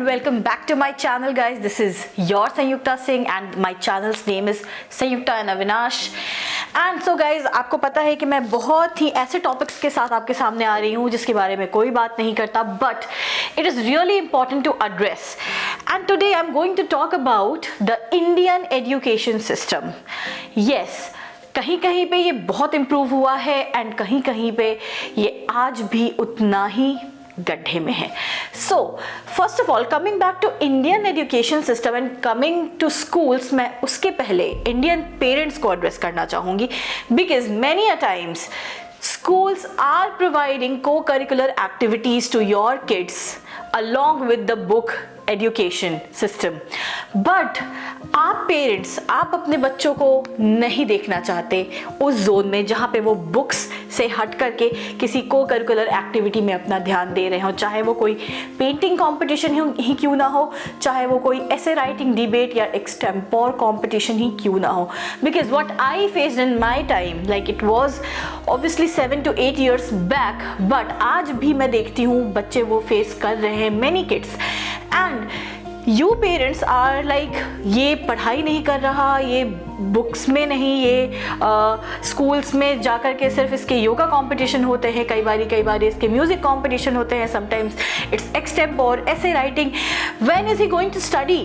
and welcome back to my channel guys. This is your Sanyukta Singh and my channel's name is Sanyukta and Avinash. And so guys, आपको पता है कि मैं बहुत ही ऐसे topics के साथ आपके सामने आ रही हूँ जिसके बारे में कोई बात नहीं करता, but it is really important to address. And today I'm going to talk about the Indian education system. Yes, कहीं कहीं पे ये बहुत इम्प्रूव हुआ है एंड कहीं कहीं पे ये आज भी उतना ही गड्ढे में है. So first of all, coming back to Indian education system and coming to schools, मैं उसके पहले इंडियन पेरेंट्स को एड्रेस करना चाहूँगी because many a times schools are providing co-curricular activities to your kids along with the book education system, but आप parents आप अपने बच्चों को नहीं देखना चाहते उस जोन में जहाँ पे वो बुक्स से हट करके किसी को करिकुलर एक्टिविटी में अपना ध्यान दे रहे हो, चाहे वो कोई पेंटिंग कंपटीशन ही क्यों ना हो, चाहे वो कोई ऐसे राइटिंग डिबेट या एक्सटेम्पोर कंपटीशन ही क्यों ना हो. Because what I faced in my time, like it was obviously 7 to 8 years back, but आज भी मैं देखती हूँ बच्चे वो फेस कर रहे हैं, many kids. And you parents are like ये पढ़ाई नहीं कर रहा, ये बुक्स में नहीं, ये स्कूल्स में जाकर के सिर्फ इसके योगा कंपटीशन होते हैं, कई बार इसके म्यूजिक कंपटीशन होते हैं, समटाइम्स इट्स एक्सटेम्पोर, ऐसे writing. When is he going to study?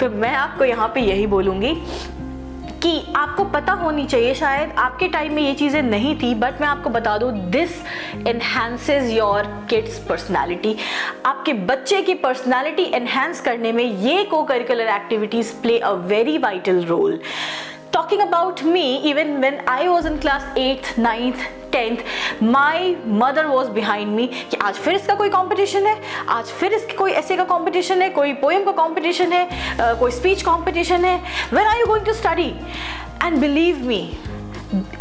तो मैं आपको यहाँ पे यही बोलूँगी कि आपको पता होनी चाहिए, शायद आपके टाइम में ये चीज़ें नहीं थी, बट मैं आपको बता दूँ, this enhances your kid's personality. आपके बच्चे की पर्सनैलिटी एनहांस करने में ये co-curricular activities play a very vital role. Talking about me, even when I was in class 8th, 9th, 10th, my mother was behind me कि आज फिर इसका कोई कंपटीशन है, आज फिर इसके कोई ऐसे का कंपटीशन है, कोई पोएम का कंपटीशन है, कोई स्पीच कंपटीशन है. When are you going to study? And believe me,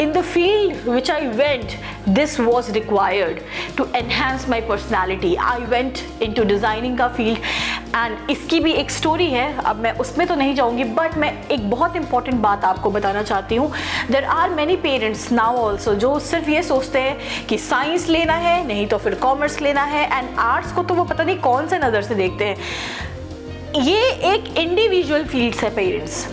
in the field which I went, this was required to enhance my personality. I went into designing का field and इसकी भी एक story है, अब मैं उसमें तो नहीं जाऊँगी, बट मैं एक बहुत इंपॉर्टेंट बात आपको बताना चाहती हूँ. There are many parents now also जो सिर्फ ये सोचते हैं कि साइंस लेना है, नहीं तो फिर कॉमर्स लेना है, एंड आर्ट्स को तो वो पता नहीं कौन से नज़र से देखते हैं. ये एक इंडिविजुअल फील्ड्स है पेरेंट्स.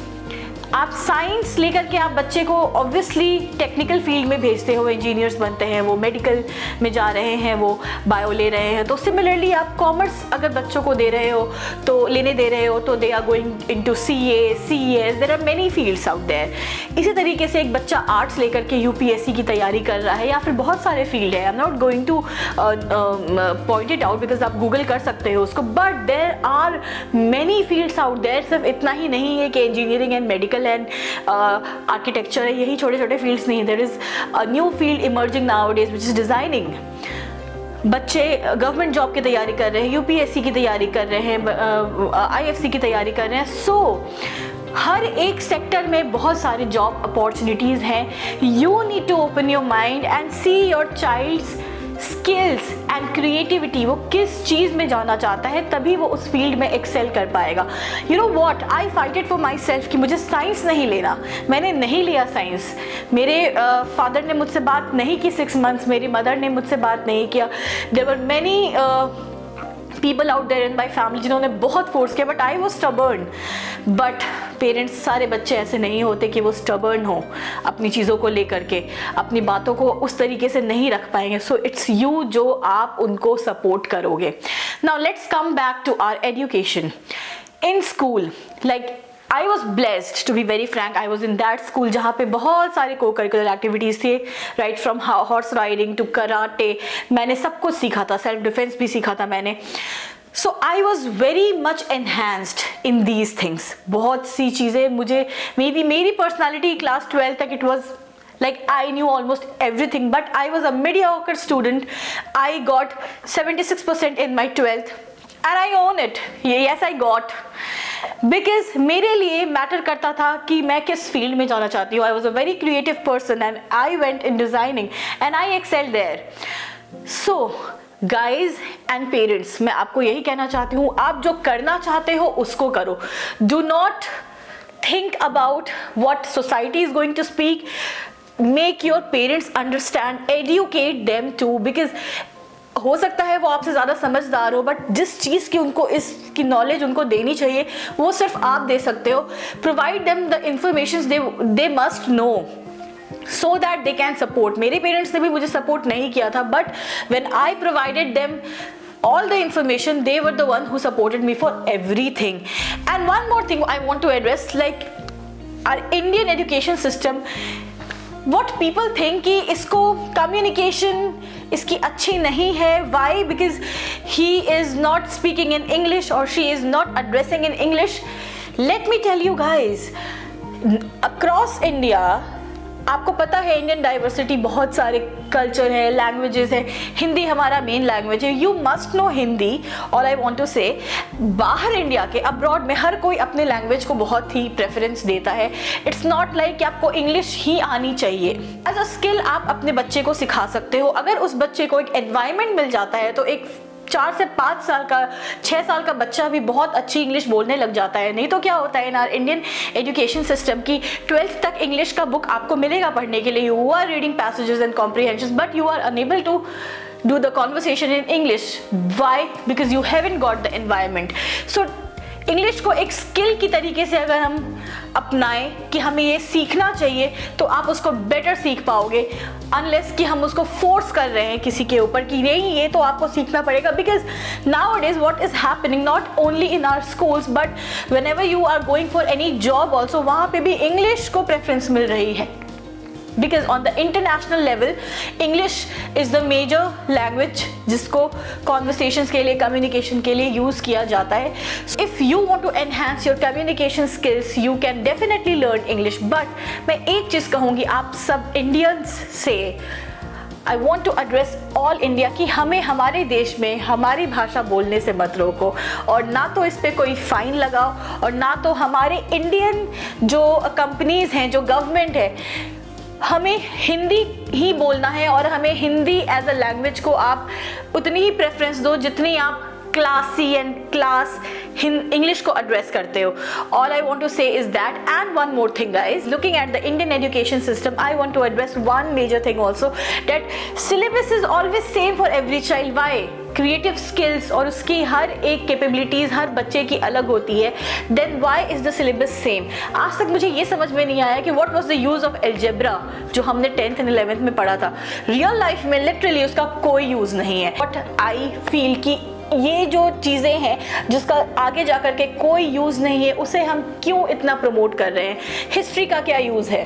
आप साइंस लेकर के आप बच्चे को ऑब्वियसली टेक्निकल फील्ड में भेजते हो, इंजीनियर्स बनते हैं, वो मेडिकल में जा रहे हैं, वो बायो ले रहे हैं. तो सिमिलरली आप कॉमर्स अगर बच्चों को दे रहे हो तो लेने दे रहे हो तो they are going into CA, CES, there are many fields out there. इसी तरीके से एक बच्चा आर्ट्स लेकर के UPSC की तैयारी कर रहा है, या फिर बहुत सारे फील्ड है. I am not going to point it out because आप गूगल कर सकते हो उसको, but there are many fields out there. सिर्फ इतना ही नहीं है कि engineering and medical and architecture है, यही छोटे छोटे फील्ड्स नहीं. There is a new field emerging nowadays which is designing. बच्चे गवर्नमेंट जॉब की तैयारी कर रहे हैं, UPSC की तैयारी कर रहे हैं, IFC की तैयारी कर रहे हैं. सो हर एक सेक्टर में बहुत सारे जॉब अपॉर्चुनिटीज़ हैं. You need to open your mind and see your child's skills and creativity. वो किस चीज़ में जाना चाहता है, तभी वो उस फील्ड में एक्सेल कर पाएगा. You know what, I fight it for my self कि मुझे साइंस नहीं लेना. मैंने नहीं लिया साइंस. मेरे फादर ने मुझसे बात नहीं की 6 months, मेरी मदर ने मुझसे बात नहीं किया. There were many people out there in my family जिन्होंने बहुत फोर्स किया, but I was stubborn. But parents, सारे बच्चे ऐसे नहीं होते कि वो स्टबर्न हो अपनी चीज़ों को लेकर के, अपनी बातों को उस तरीके से नहीं रख पाएंगे. सो इट्स यू जो आप उनको सपोर्ट करोगे. Now let's come back to our education in school. Like I was blessed, to be very frank. I was in that school जहाँ पे बहुत सारे co-curricular activities थे, right from horse riding to karate. मैंने सब कुछ सीखा था, self defense भी सीखा था मैंने. So I was very much enhanced in these things. बहुत सी चीज़ें मुझे, मेरी personality class 12 तक it was like I knew almost everything, but I was a mediocre student. I got 76% in my 12th and I own it. Yes, I got. Because मेरे लिए matter करता था कि मैं किस फील्ड में जाना चाहती हूँ. I was a very creative person and I went in designing and I excel there. So guys and parents, मैं आपको यही कहना चाहती हूँ, आप जो करना चाहते हो उसको करो. Do not think about what society is going to speak. Make your parents understand, educate them too, because हो सकता है वो आपसे ज़्यादा समझदार हो, बट जिस चीज़ की उनको इसकी नॉलेज उनको देनी चाहिए वो सिर्फ आप दे सकते हो. Provide them the information they must know so that they can support. मेरे पेरेंट्स ने भी मुझे सपोर्ट नहीं किया था, but when I provided them all the information, they were the one who supported me for everything. And one more thing I want to address, like our Indian education system, what people think कि इसको communication इसकी अच्छी नहीं है. Why? Because he is not speaking in English or she is not addressing in English. Let me tell you guys, across India, आपको पता है Indian diversity, बहुत सारे कल्चर है, लैंग्वेजेस है. हिंदी हमारा मेन लैंग्वेज है. You must know Hindi. और आई वांट टू से, बाहर इंडिया के अब्रॉड में हर कोई अपने लैंग्वेज को बहुत ही प्रेफरेंस देता है. इट्स नॉट लाइक कि आपको इंग्लिश ही आनी चाहिए. एज अ स्किल आप अपने बच्चे को सिखा सकते हो. अगर उस बच्चे को एक एनवायरनमेंट मिल जाता है तो एक 4 से 5 साल का, 6 साल का बच्चा भी बहुत अच्छी इंग्लिश बोलने लग जाता है. नहीं तो क्या होता है in our Indian education system की 12th तक इंग्लिश का बुक आपको मिलेगा पढ़ने के लिए. You are reading passages and comprehension, but you are unable to do the conversation in English. Why? Because you haven't got the environment. So English को एक स्किल की तरीके से अगर हम अपनाएं कि हमें ये सीखना चाहिए तो आप उसको बेटर सीख पाओगे, अनलेस कि हम उसको फोर्स कर रहे हैं किसी के ऊपर कि नहीं ये तो आपको सीखना पड़ेगा. Because nowadays what is happening not only in our schools but whenever you are going for any job also, वहाँ पे भी इंग्लिश को प्रेफरेंस मिल रही है. Because on the international level, English is the major language जिसको conversations के लिए, communication के लिए use किया जाता है. So if you want to enhance your communication skills, you can definitely learn English. But मैं एक चीज़ कहूँगी आप सब Indians से, I want to address all India कि हमें हमारे देश में हमारी भाषा बोलने से मत रोको, और ना तो इस पे कोई फाइन लगाओ, और ना तो हमारे इंडियन जो कंपनीज हैं, जो गवर्नमेंट है, हमें हिंदी ही बोलना है और हमें हिंदी एज अ लैंग्वेज को आप उतनी ही प्रेफरेंस दो जितनी आप क्लासी एंड क्लास इंग्लिश को एड्रेस करते हो. All I want to say is that, and one more thing guys, looking at the Indian education system, I want to address one major thing also, that syllabus is always same for every child. Why? Creative skills और उसकी हर एक capabilities हर बच्चे की अलग होती है. Then why is the syllabus same? आज तक मुझे ये समझ में नहीं आया कि what was the use of algebra जो हमने 10th एंड 11th में पढ़ा था. रियल लाइफ में लिटरली उसका कोई यूज़ नहीं है. बट आई फील कि ये जो चीज़ें हैं जिसका आगे जा कर के कोई यूज़ नहीं है, उसे हम क्यों इतना प्रमोट कर रहे हैं? हिस्ट्री का क्या यूज़ है?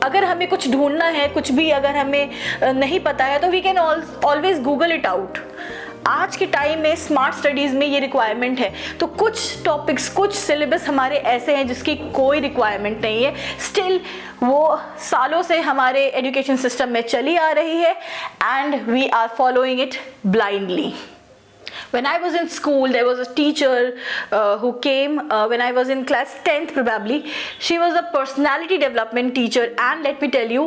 अगर हमें कुछ ढूंढना है, कुछ भी अगर हमें नहीं पता है तो we can always Google it out. आज के टाइम में स्मार्ट स्टडीज़ में ये रिक्वायरमेंट है. तो कुछ टॉपिक्स, कुछ सिलेबस हमारे ऐसे हैं जिसकी कोई रिक्वायरमेंट नहीं है. स्टिल वो सालों से हमारे एजुकेशन सिस्टम में चली आ रही है and we are following it blindly. When I was in school, there was a teacher who came when I was in class 10th probably. She was a personality development teacher, and let me tell you,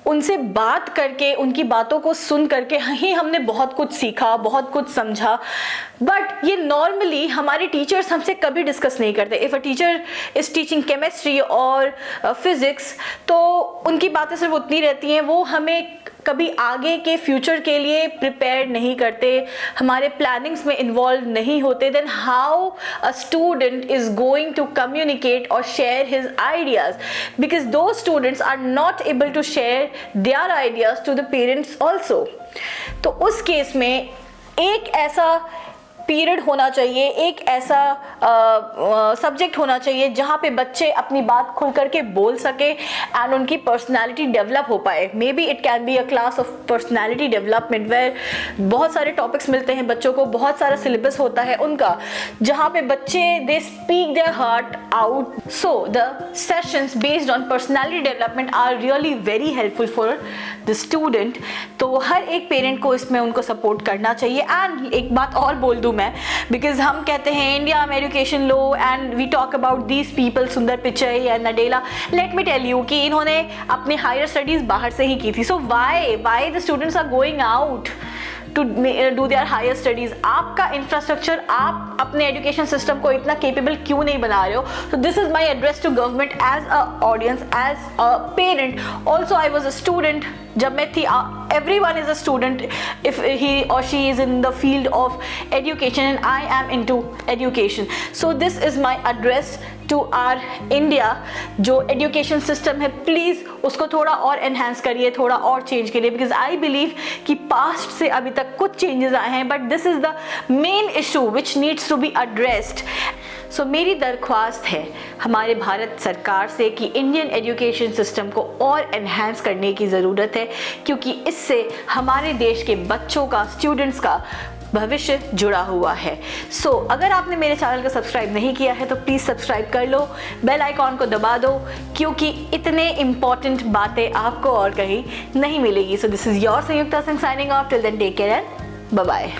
उनसे बात करके, उनकी बातों को सुन करके ही हमने बहुत कुछ सीखा, बहुत कुछ समझा. बट ये नॉर्मली हमारे टीचर्स हमसे कभी डिस्कस नहीं करते. If a teacher is teaching chemistry और फिज़िक्स तो उनकी बातें सिर्फ उतनी रहती हैं, वो हमें कभी आगे के फ्यूचर के लिए प्रिपेयर नहीं करते, हमारे प्लानिंग्स में इन्वॉल्व नहीं होते. Then how a student is going to communicate और share his ideas, because though students are not able to share their ideas to the parents also. तो उस केस में एक ऐसा पीरियड होना चाहिए, एक ऐसा सब्जेक्ट होना चाहिए जहाँ पे बच्चे अपनी बात खुल करके बोल सके एंड उनकी पर्सनालिटी डेवलप हो पाए. Maybe it can be a class of personality development where बहुत सारे टॉपिक्स मिलते हैं बच्चों को, बहुत सारा सिलेबस होता है उनका, जहाँ पे बच्चे they speak their heart out. So the sessions based on personality development are really very helpful for the student. तो हर एक पेरेंट को इसमें उनको सपोर्ट करना चाहिए. एंड एक बात और बोल दूँ मैं, बिकॉज हम कहते हैं इंडिया में education low and we talk about these people, Sundar Pichai या Nadella. Let me tell you कि इन्होंने अपनी हायर स्टडीज बाहर से ही की थी. So why the students are going out? To do their higher studies. आपका इंफ्रास्ट्रक्चर, आप अपने एजुकेशन सिस्टम को इतना केपेबल क्यों नहीं बना रहे हो? तो this is my address to government as a audience, as a parent. Also I was a student जब मैं थी। everyone is a student if he or she is in the field of education, and I am into education. So this is my address to our India। जो education system है please उसको थोड़ा और enhance करिए, थोड़ा और change करिए, because I believe कि पास्ट से अभी तक कुछ चेंजेस आए हैं, but this is the main issue which needs to be addressed. So मेरी दरख्वास्त है हमारे भारत सरकार से कि इंडियन एजुकेशन सिस्टम को और एनहेंस करने की ज़रूरत है, क्योंकि इससे हमारे देश के बच्चों का, स्टूडेंट्स का भविष्य जुड़ा हुआ है। सो अगर आपने मेरे चैनल को सब्सक्राइब नहीं किया है तो प्लीज़ सब्सक्राइब कर लो, बेल आइकॉन को दबा दो, क्योंकि इतने इम्पॉर्टेंट बातें आपको और कहीं नहीं मिलेगी। So this is your Sanyukta Singh signing off. Till then take care and bye bye.